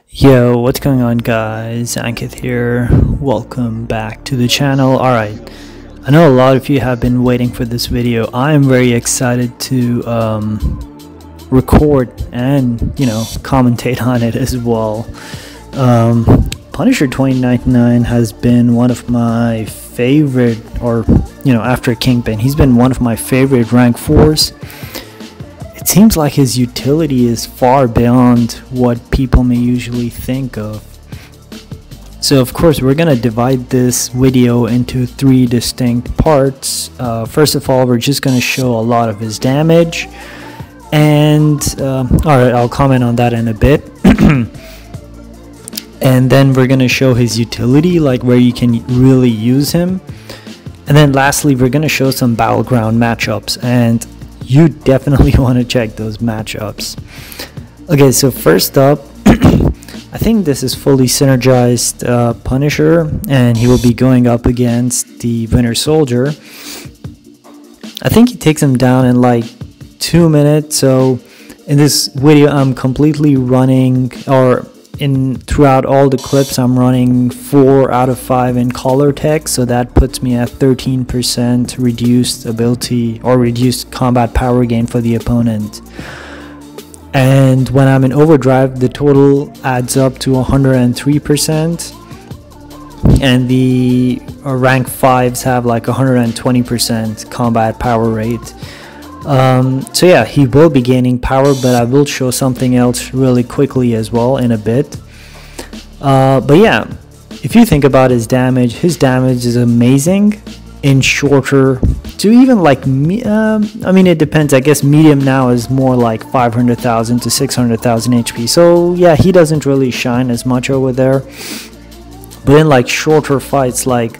Yo, what's going on, guys? Ankit here. Welcome back to the channel. Alright, I know a lot of you have been waiting for this video. I am very excited to record and commentate on it as well. Punisher2099 has been one of my favorite, or after Kingpin, he's been one of my favorite rank 4s. It seems like his utility is far beyond what people may usually think of. So of course we're gonna divide this video into 3 distinct parts. First of all, we're just gonna show a lot of his damage, and alright, I'll comment on that in a bit. And then we're gonna show his utility, like where you can really use him. And then lastly, we're gonna show some battleground matchups, and you definitely want to check those matchups. Okay, so first up, I think this is fully synergized Punisher, and he will be going up against the Winter Soldier. I think he takes him down in like 2 minutes. So in this video I'm completely running, or throughout all the clips I'm running 4 out of 5 in color text, so that puts me at 13% reduced ability or reduced combat power gain for the opponent. And when I'm in overdrive, the total adds up to 103%, and the rank 5s have like 120% combat power rate. So yeah, he will be gaining power, but I will show something else really quickly as well in a bit. But yeah, if you think about his damage is amazing in shorter to even like I mean, it depends. I guess medium now is more like 500,000 to 600,000 HP. So yeah, he doesn't really shine as much over there. But in like shorter fights, like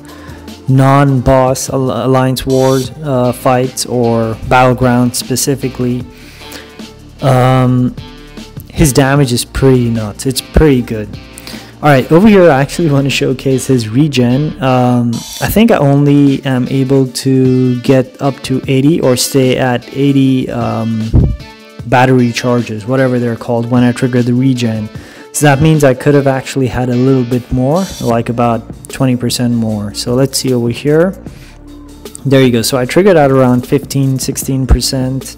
non-boss alliance wars fights or Battlegrounds specifically, his damage is pretty nuts. It's pretty good. Alright, over here I actually want to showcase his regen. I think I only am able to get up to 80 or stay at 80 battery charges, whatever they're called, when I trigger the regen. So that means I could have actually had a little bit more, like about 20% more. So let's see over here. There you go. So I triggered at around 15-16%.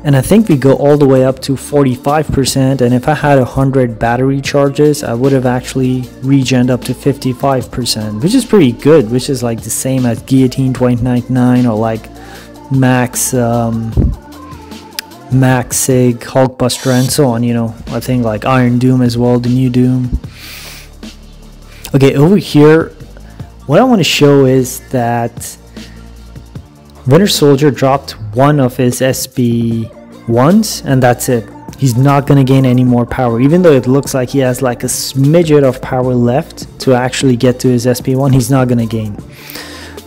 And I think we go all the way up to 45%. And if I had 100 battery charges, I would have actually regened up to 55%, which is pretty good, which is like the same as Guillotine2099 or like Max Sig, Hulkbuster, and so on. I think like Iron Doom as well, the new Doom. Okay, over here what I want to show is that Winter Soldier dropped one of his SP1s, and that's it. He's not going to gain any more power, even though it looks like he has like a smidget of power left to actually get to his SP1. He's not going to gain.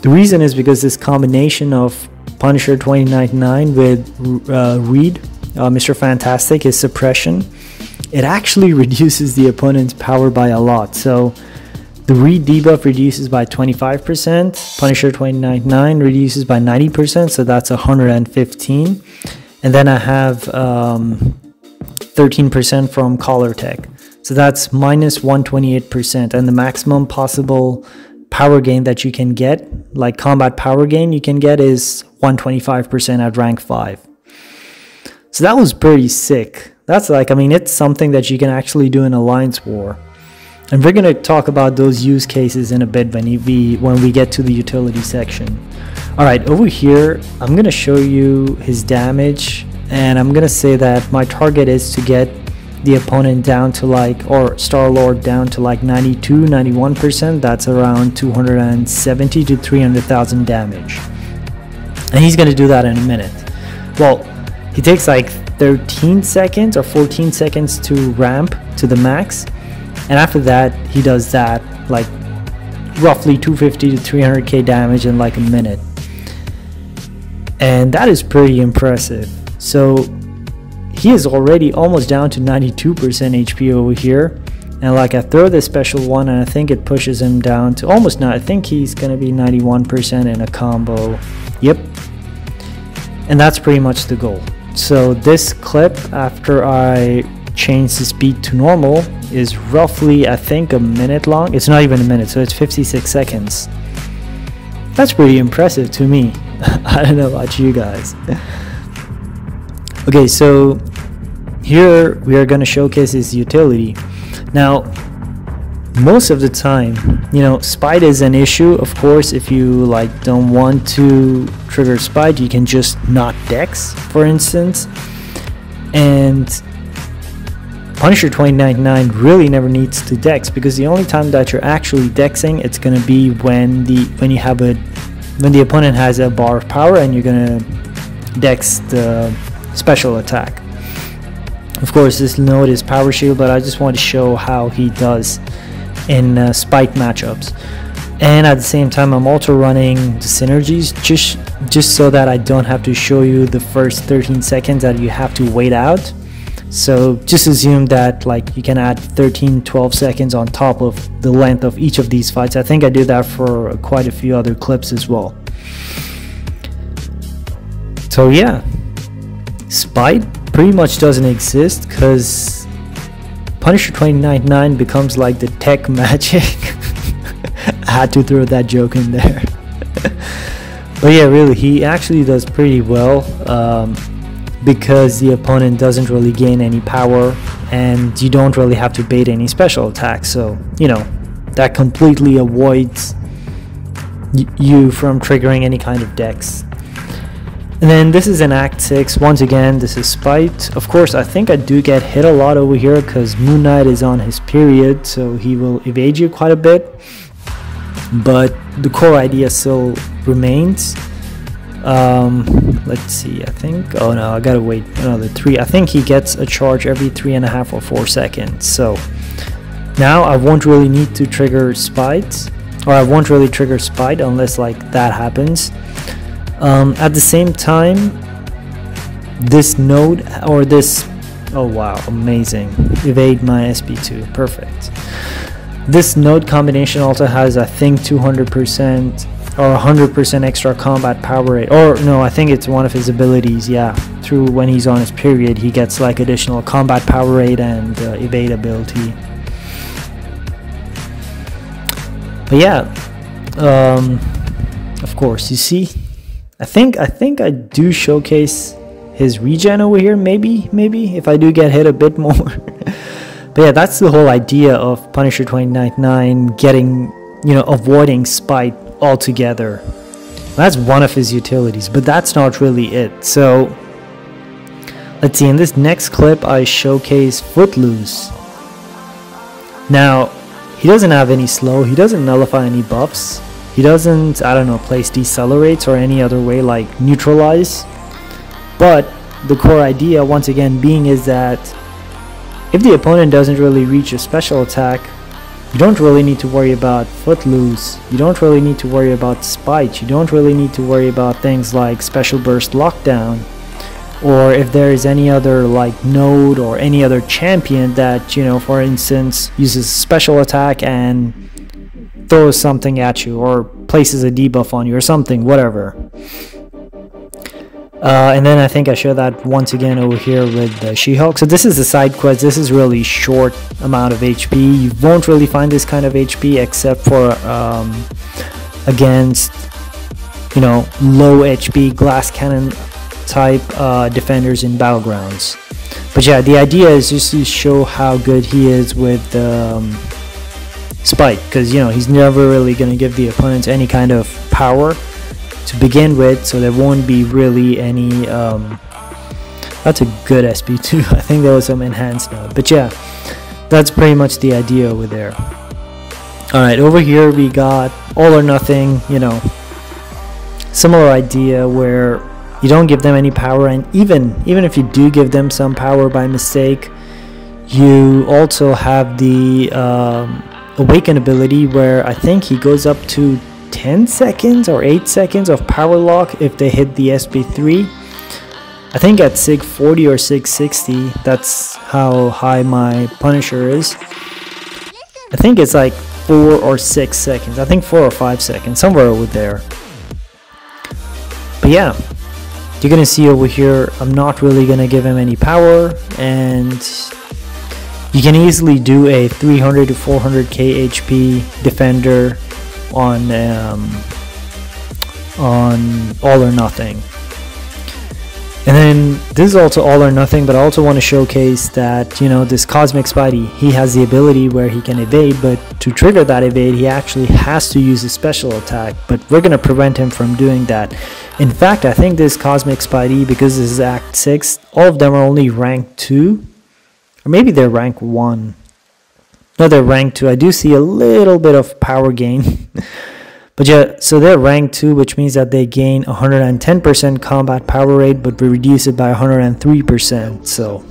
The reason is because this combination of Punisher2099 with Reed, Mr. Fantastic, his suppression, it actually reduces the opponent's power by a lot. So the Reed debuff reduces by 25%, Punisher2099 reduces by 90%, so that's 115. And then I have 13% from collar tech, so that's minus 128%. And the maximum possible power gain that you can get, like combat power gain you can get, is 125% at rank 5. So that was pretty sick. That's like, I mean, it's something that you can actually do in Alliance War. And we're going to talk about those use cases in a bit when we get to the utility section. Alright, over here I'm going to show you his damage, and I'm going to say that my target is to get the opponent down to like, or Star-Lord down to like 92-91%. That's around 270 to 300,000 damage, and he's going to do that in a minute. Well, he takes like 13 seconds or 14 seconds to ramp to the max, and after that he does that like roughly 250 to 300k damage in like a minute, and that is pretty impressive. So he is already almost down to 92% HP over here, and like I throw this special one and I think it pushes him down to almost, I think he's gonna be 91% in a combo. Yep, and that's pretty much the goal. So this clip, after I change the speed to normal, is roughly, I think, a minute long. It's not even a minute, so it's 56 seconds. That's pretty impressive to me. I don't know about you guys. Okay, so here we are going to showcase his utility. Now, most of the time, you know, Spite is an issue. Of course, if you like don't want to trigger Spite, you can just not Dex, for instance. And Punisher2099 really never needs to Dex, because the only time that you're actually Dexing, it's gonna be when the opponent has a bar of power and you're gonna Dex the special attack. Of course, this node is power shield, but I just want to show how he does in Spite matchups. And at the same time, I'm also running the synergies just so that I don't have to show you the first 13 seconds that you have to wait out. So just assume that like you can add 13-12 seconds on top of the length of each of these fights. I think I do that for quite a few other clips as well. So yeah, Spite pretty much doesn't exist because Punisher2099 becomes like the tech magic. I had to throw that joke in there. But yeah, really, he actually does pretty well because the opponent doesn't really gain any power and you don't really have to bait any special attacks. So, you know, that completely avoids you from triggering any kind of Dex. And then this is in Act 6. Once again, this is Spite. Of course, I think I do get hit a lot over here because Moon Knight is on his period, so he will evade you quite a bit. But the core idea still remains. Let's see, I think, oh no, I gotta wait another 3. I think he gets a charge every 3.5 or 4 seconds. So now I won't really need to trigger Spite, or I won't really trigger Spite unless like that happens. At the same time, this node or this, oh wow, amazing, evade my SP2, perfect. This node combination also has, I think, 200% or 100% extra combat power rate, or no, I think it's one of his abilities. Yeah, through when he's on his period, he gets like additional combat power rate and evade ability. But yeah, of course, you see, I think I do showcase his regen over here, maybe if I do get hit a bit more. But yeah, that's the whole idea of Punisher2099 getting, you know, avoiding Spite altogether. That's one of his utilities, but that's not really it. So let's see, in this next clip I showcase Footloose. Now, he doesn't have any slow, he doesn't nullify any buffs. He doesn't, I don't know, place decelerates or any other way like neutralize. But the core idea, once again, being is that if the opponent doesn't really reach a special attack, you don't really need to worry about Footloose. You don't really need to worry about Spite. You don't really need to worry about things like Special Burst Lockdown. Or if there is any other like node or any other champion that, you know, for instance, uses a special attack and throws something at you or places a debuff on you or something, whatever. And then I think I show that once again over here with She-Hulk. So this is a side quest. This is really short amount of HP. You won't really find this kind of HP except for against, you know, low HP glass cannon type defenders in Battlegrounds. But yeah, the idea is just to show how good he is with Spite, because, you know, he's never really going to give the opponents any kind of power to begin with, so there won't be really any that's a good SP2. I think there was some enhanced node, but yeah, that's pretty much the idea over there. Alright, over here we got all or nothing, you know, similar idea where you don't give them any power, and even if you do give them some power by mistake, you also have the Awaken ability where I think he goes up to 10 seconds or 8 seconds of power lock if they hit the SP3. I think at sig 40 or sig 60, that's how high my Punisher is. I think it's like 4 or 6 seconds. I think 4 or 5 seconds, somewhere over there. But yeah, you're gonna see over here, I'm not really gonna give him any power, and you can easily do a 300 to 400k HP defender on all or nothing. And then this is also all or nothing, but I also want to showcase that, you know, this Cosmic Spidey, he has the ability where he can evade, but to trigger that evade he actually has to use a special attack, but we're going to prevent him from doing that. In fact, I think this Cosmic Spidey, because this is Act 6, all of them are only rank 2, or maybe they're rank 1. No, they're rank 2. I do see a little bit of power gain. But yeah, so they're rank 2, which means that they gain 110% combat power rate, but we reduce it by 103%. So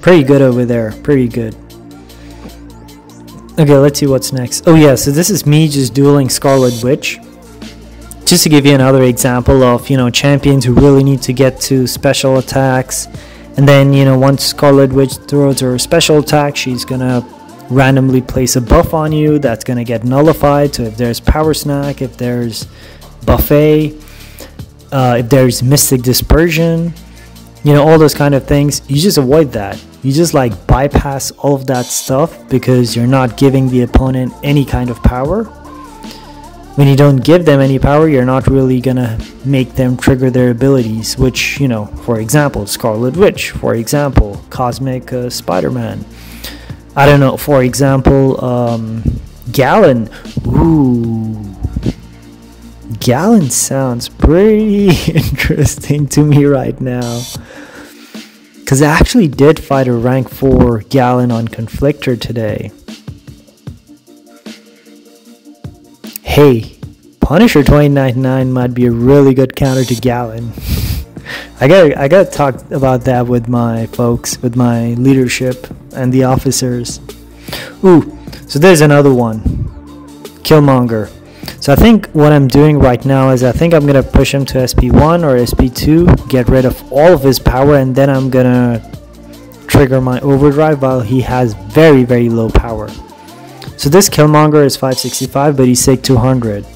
pretty good over there, pretty good. Okay, let's see what's next. Oh yeah, so this is me just dueling Scarlet Witch. Just to give you another example of, you know, champions who really need to get to special attacks. And then, you know, once Scarlet Witch throws her special attack, she's gonna randomly place a buff on you that's going to get nullified. So if there's Power Snack, if there's Buffet, if there's Mystic Dispersion, you know, all those kind of things, you just avoid that. You just like bypass all of that stuff because you're not giving the opponent any kind of power. When you don't give them any power, you're not really gonna make them trigger their abilities, which, you know, for example, Scarlet Witch, for example, Cosmic Spider-Man. I don't know, for example, Gallon. Ooh. Gallon sounds pretty interesting to me right now. Because I actually did fight a rank 4 Gallon on Conflictor today. Hey, Punisher2099 might be a really good counter to Gallon. I gotta talk about that with my folks, with my leadership and the officers. Ooh, so there's another one, Killmonger. So I think what I'm doing right now is I think I'm gonna push him to SP1 or SP2, get rid of all of his power, and then I'm gonna trigger my overdrive while he has very, very low power. So this Killmonger is 565, but he's SIG 200.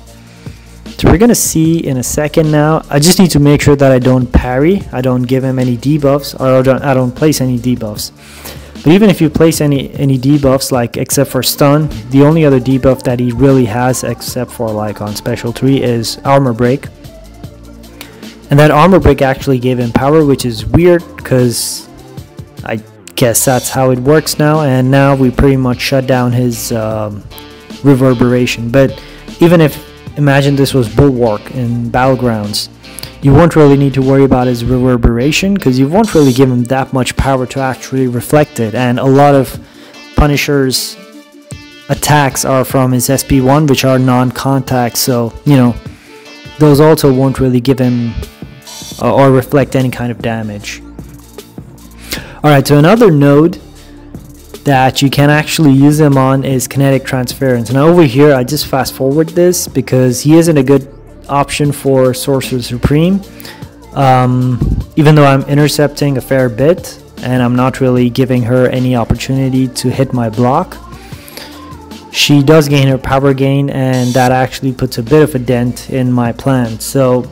So we're gonna see in a second now. I just need to make sure that I don't parry, I don't give him any debuffs, or I don't place any debuffs. But even if you place any debuffs, like except for stun, the only other debuff that he really has, except for like on special 3, is armor break. And that armor break actually gave him power, which is weird because I guess that's how it works now. And now we pretty much shut down his reverberation. But even if, imagine this was Bulwark in Battlegrounds, you won't really need to worry about his reverberation because you won't really give him that much power to actually reflect it. And a lot of Punisher's attacks are from his SP1, which are non-contact, so, you know, those also won't really give him or reflect any kind of damage. Alright, so another node that you can actually use them on is kinetic transference. Now over here I just fast forward this because he isn't a good option for Sorcerer Supreme, even though I'm intercepting a fair bit and I'm not really giving her any opportunity to hit my block. She does gain her power gain, and that actually puts a bit of a dent in my plan. So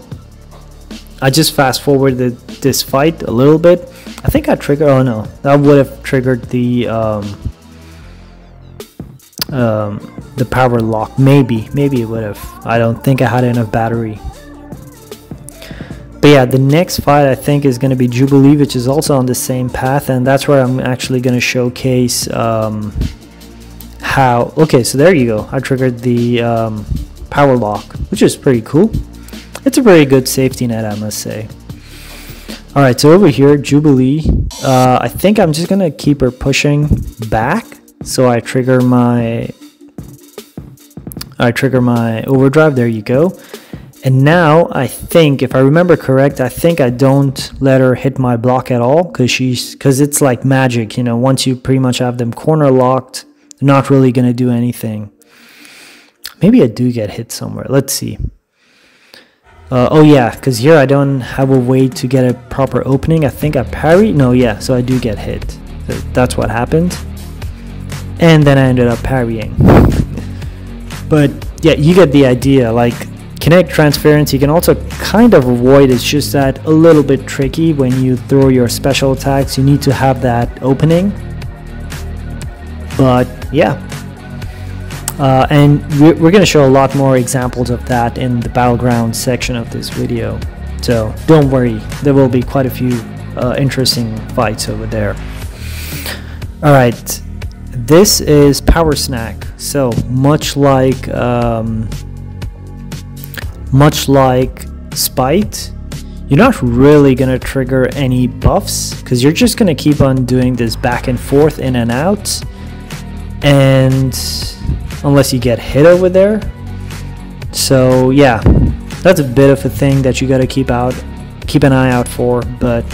I just fast forwarded this fight a little bit. I think I triggered, oh no, that would have triggered the power lock. Maybe it would have. I don't think I had enough battery. But yeah, the next fight I think is going to be Jubilee, which is also on the same path, and that's where I'm actually going to showcase how. Okay, so there you go. I triggered the power lock, which is pretty cool. It's a very good safety net, I must say. Alright, so over here, Jubilee, I think I'm just going to keep her pushing back. So I trigger my overdrive. There you go. And now I think, if I remember correct, I think I don't let her hit my block at all because it's like magic, you know, once you pretty much have them corner locked, they're not really going to do anything. Maybe I do get hit somewhere. Let's see. Oh yeah, because here I don't have a way to get a proper opening. I think I parry. No, yeah, so I do get hit. That's what happened. And then I ended up parrying. But yeah, you get the idea. Like, kinetic transference you can also kind of avoid. It's just that a little bit tricky when you throw your special attacks. You need to have that opening. But yeah, and we're going to show a lot more examples of that in the Battlegrounds section of this video, so don't worry, there will be quite a few interesting fights over there. Alright, this is Power Snack. So much like Spite, you're not really gonna trigger any buffs because you're just gonna keep on doing this back and forth, in and out, and unless you get hit over there. So yeah, that's a bit of a thing that you gotta keep an eye out for, but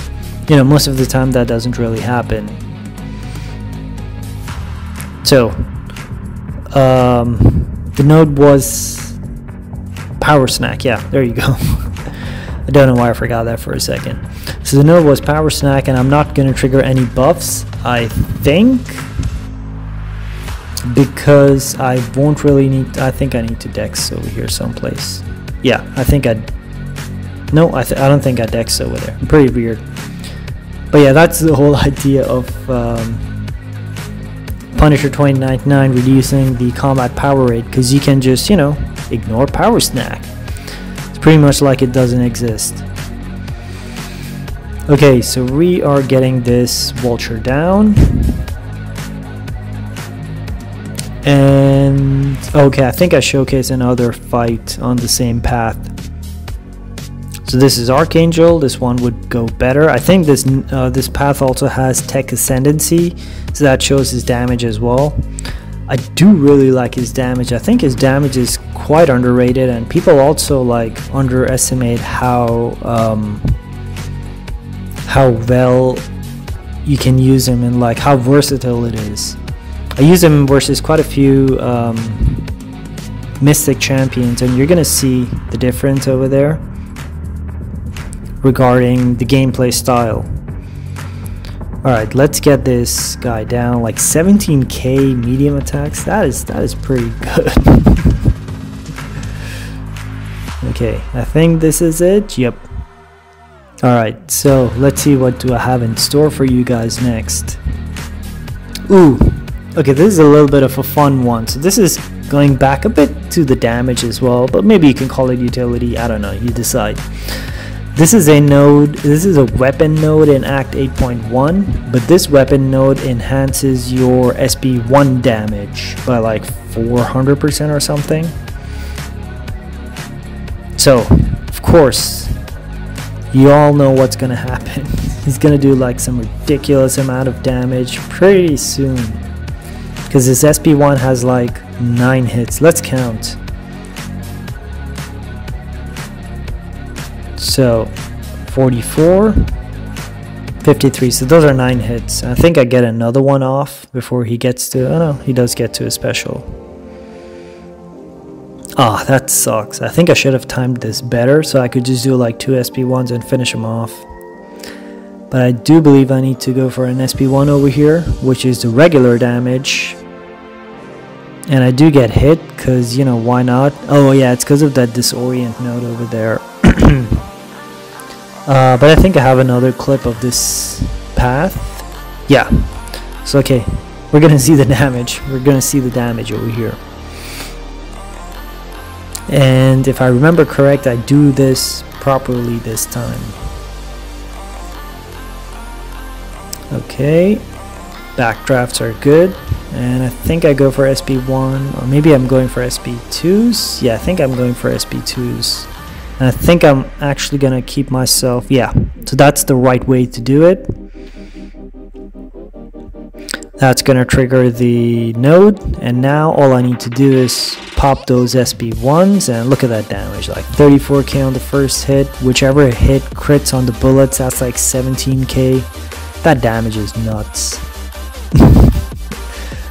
you know, most of the time that doesn't really happen. So the node was Power Snack. Yeah, there you go. I don't know why I forgot that for a second. So the node was Power Snack, and I'm not going to trigger any buffs, I think, because I won't really need, I think I need to dex over here someplace. Yeah, I think I don't think I dex over there. Pretty weird. But yeah, that's the whole idea of Punisher2099 reducing the combat power rate, because you can just, you know, ignore Power Snack. It's pretty much like it doesn't exist. Okay, so we are getting this vulture down. And okay, I think I showcased another fight on the same path. So this is Archangel. This one would go better. I think this this path also has Tech Ascendancy, so that shows his damage as well. I do really like his damage. I think his damage is quite underrated, and people also like underestimate how well you can use him and like how versatile it is. I use him versus quite a few Mystic champions, and you're gonna see the difference over there regarding the gameplay style. Alright, let's get this guy down. Like 17k medium attacks. That is pretty good. Okay, I think this is it. Yep. Alright, so let's see what do I have in store for you guys next. Ooh, okay, this is a little bit of a fun one. So this is going back a bit to the damage as well, but maybe you can call it utility. I don't know, you decide. This is a node, this is a weapon node in Act 8.1, but this weapon node enhances your SB1 damage by like 400% or something. So, of course, you all know what's gonna happen. He's gonna do like some ridiculous amount of damage pretty soon, because this SB1 has like 9 hits. Let's count. So 44, 53, so those are 9 hits. I think I get another one off before he gets to, oh no, he does get to a special. Ah, that sucks. I think I should have timed this better so I could just do like 2 SB1s and finish him off. But I do believe I need to go for an SB1 over here, which is the regular damage. And I do get hit because, you know, why not? Oh yeah, it's because of that disorient node over there. But I think I have another clip of this path. Yeah. So okay, we're gonna see the damage. We're gonna see the damage over here. And if I remember correct, I do this properly this time. Okay, backdrafts are good, and I think I go for SB1, or maybe I'm going for SB2s. Yeah, I think I'm going for SB2s. And I think I'm actually gonna keep myself, yeah, so that's the right way to do it. That's gonna trigger the node, and now all I need to do is pop those SB1s, and look at that damage, like 34k on the first hit. Whichever hit crits on the bullets, that's like 17k. That damage is nuts.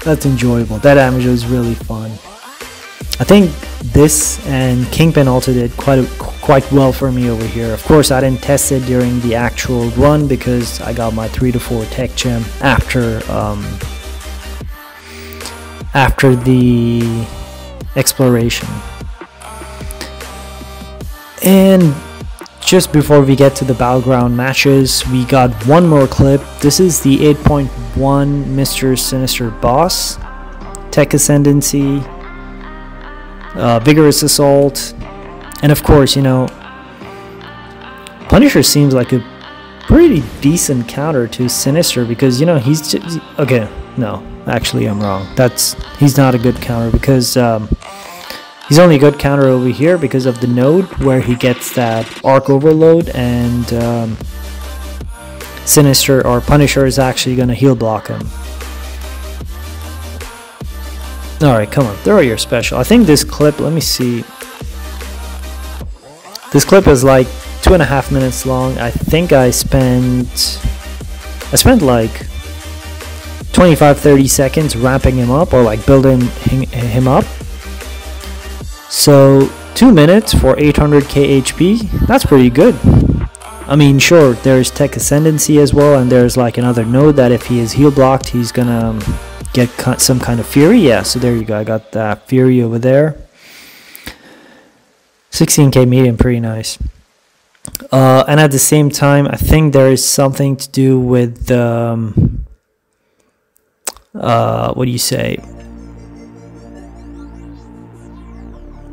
That's enjoyable. That damage was really fun. I think this and Kingpin also did quite well for me over here. Of course, I didn't test it during the actual run because I got my 3 to 4 tech gem after the exploration. And just before we get to the battleground matches, we got one more clip. This is the 1 Mr. Sinister Boss, Tech Ascendancy, Vigorous Assault, and of course, you know, Punisher seems like a pretty decent counter to Sinister because, you know, he's just, okay, no, actually I'm wrong. He's not a good counter because he's only a good counter over here because of the node where he gets that arc overload, and Sinister or Punisher is actually going to heal block him. Alright, come on, throw your special. I think this clip, let me see. This clip is like 2.5 minutes long. I think I spent like 25-30 seconds ramping him up, or like building him up. So 2 minutes for 800k HP, that's pretty good. I mean, sure, there's Tech Ascendancy as well, and there's like another node that if he is heal blocked, he's gonna get some kind of Fury. Yeah, so there you go, I got that Fury over there. 16k medium, pretty nice. And at the same time, I think there is something to do with what do you say?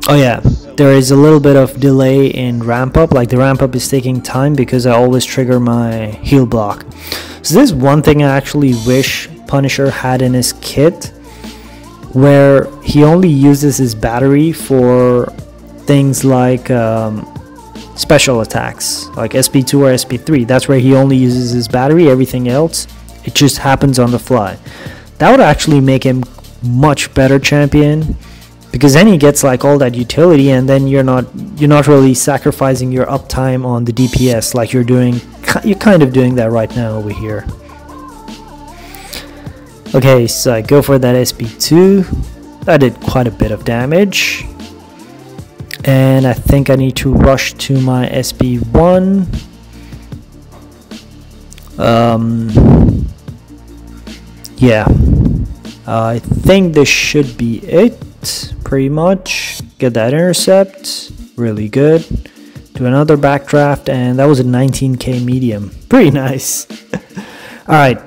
Oh yeah, there is a little bit of delay in ramp up, like the ramp up is taking time because I always trigger my heal block. So this is one thing I actually wish Punisher had in his kit, where he only uses his battery for things like special attacks, like SP2 or SP3. That's where he only uses his battery. Everything else, it just happens on the fly. That would actually make him much better champion, because then he gets like all that utility, and then you're not really sacrificing your uptime on the DPS like you're kind of doing that right now over here. Okay, so I go for that SP2. That did quite a bit of damage, and I think I need to rush to my SP1. Yeah, I think this should be it. Pretty much get that intercept, really good. Do another backdraft, and that was a 19k medium, pretty nice. All right,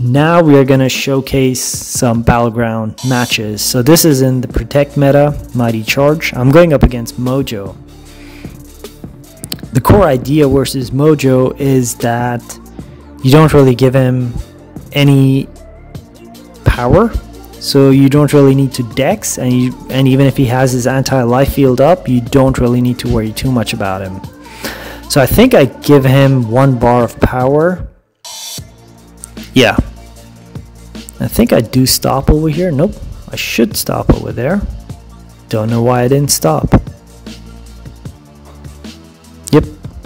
now we are gonna showcase some battleground matches. So this is in the Protect meta, Mighty Charge. I'm going up against Mojo. The core idea versus Mojo is that you don't really give him any power, so you don't really need to dex, and even if he has his anti-life field up, you don't really need to worry too much about him. So I think I give him 1 bar of power. Yeah, I think I do stop over here. Nope, I should stop over there. Don't know why I didn't stop. Yep,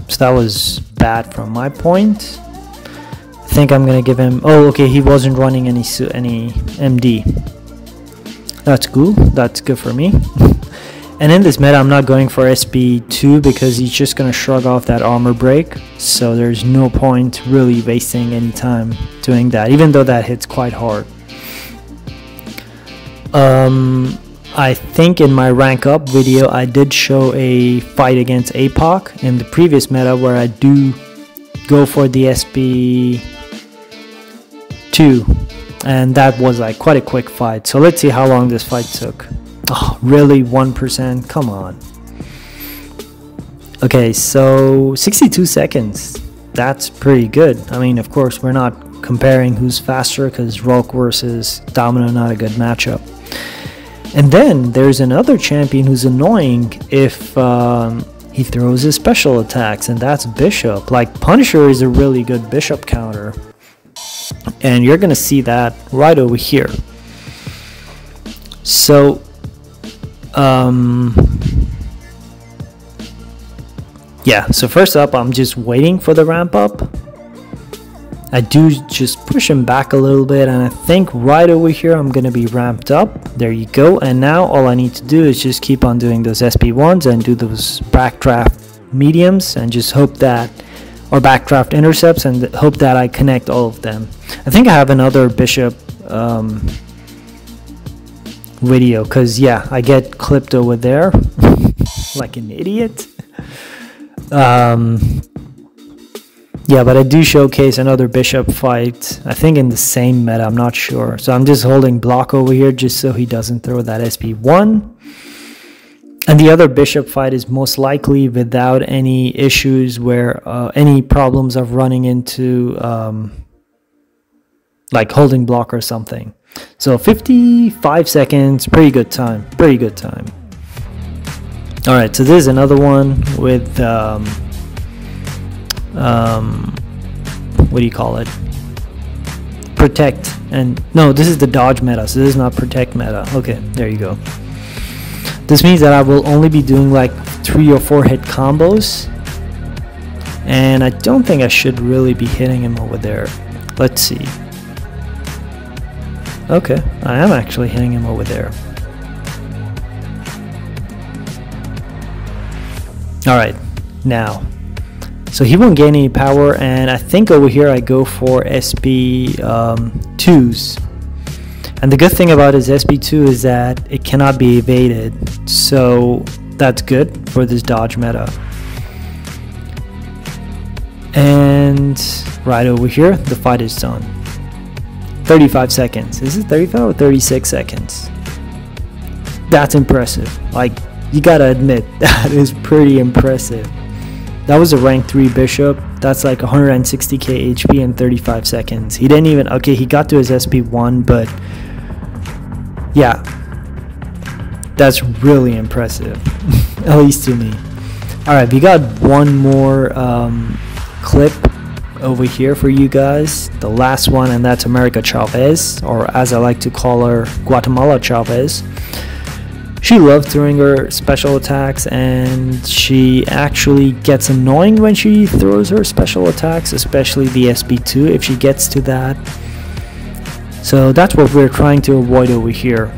so that was bad from my point. I think I'm gonna give him, oh okay, he wasn't running any MD. That's cool, that's good for me. And in this meta I'm not going for SP2 because he's just gonna shrug off that armor break, so there's no point really wasting any time doing that, even though that hits quite hard. I think in my rank up video I did show a fight against APOC in the previous meta where I do go for the SP2, and that was like quite a quick fight. So let's see how long this fight took. Oh really, 1%, come on. Okay, so 62 seconds, that's pretty good. I mean, of course we're not comparing who's faster because Rolk versus Domino, not a good matchup. And then there's another champion who's annoying if he throws his special attacks, and that's Bishop. Like, Punisher is a really good Bishop counter, and you're gonna see that right over here. So yeah, so first up I'm just waiting for the ramp up. I do just push him back a little bit, and I think right over here I'm gonna be ramped up. There you go. And now all I need to do is just keep on doing those SP1s and do those backdraft mediums, and just hope that, or backdraft intercepts, and hope that I connect all of them. I think I have another Bishop video, because yeah, I get clipped over there like an idiot. Yeah, but I do showcase another bishop fight, I think in the same meta, I'm not sure. So I'm just holding block over here just so he doesn't throw that SP1. And the other bishop fight is most likely without any issues where any problems of running into like holding block or something. So 55 seconds, pretty good time, pretty good time. All right, so this is another one with what do you call it? Protect. And no, this is the dodge meta, so this is not protect meta. Okay, there you go. This means that I will only be doing like 3 or 4 hit combos, and I don't think I should really be hitting him over there. Let's see. Okay, I am actually hitting him over there. Alright, now. So he won't gain any power, and I think over here I go for SB2s. And the good thing about his SB2 is that it cannot be evaded, so that's good for this dodge meta. And right over here, the fight is done. 35 seconds. Is it 35 or 36 seconds? That's impressive. Like, you gotta admit, that is pretty impressive. That was a rank 3 bishop. That's like 160k HP in 35 seconds. He didn't even, okay, he got to his SP1, but yeah, that's really impressive, at least to me. Alright, we got one more clip over here for you guys, the last one, and that's America Chavez, or as I like to call her, Guatemala Chavez. She loves throwing her special attacks, and she actually gets annoying when she throws her special attacks, especially the SB2 if she gets to that. So that's what we're trying to avoid over here.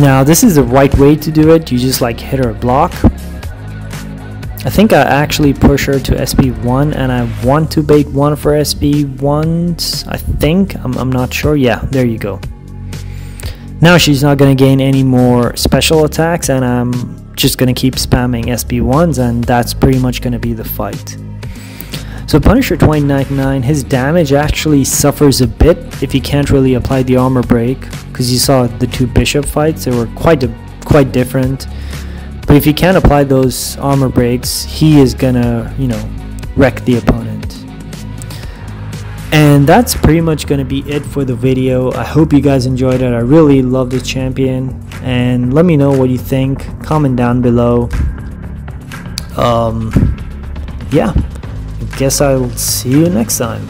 Now this is the right way to do it. You just like hit her block. I think I actually push her to SB1, and I want to bait 1 for SB1s, I think. I'm not sure. Yeah, there you go. Now she's not going to gain any more special attacks, and I'm just going to keep spamming SB1s, and that's pretty much going to be the fight. So Punisher2099, his damage actually suffers a bit if he can't really apply the armor break, because you saw the 2 bishop fights, they were quite different. But if he can't apply those armor breaks, he is gonna, you know, wreck the opponent. And that's pretty much gonna be it for the video. I hope you guys enjoyed it. I really love this champion, and let me know what you think. Comment down below. Yeah, I guess I'll see you next time.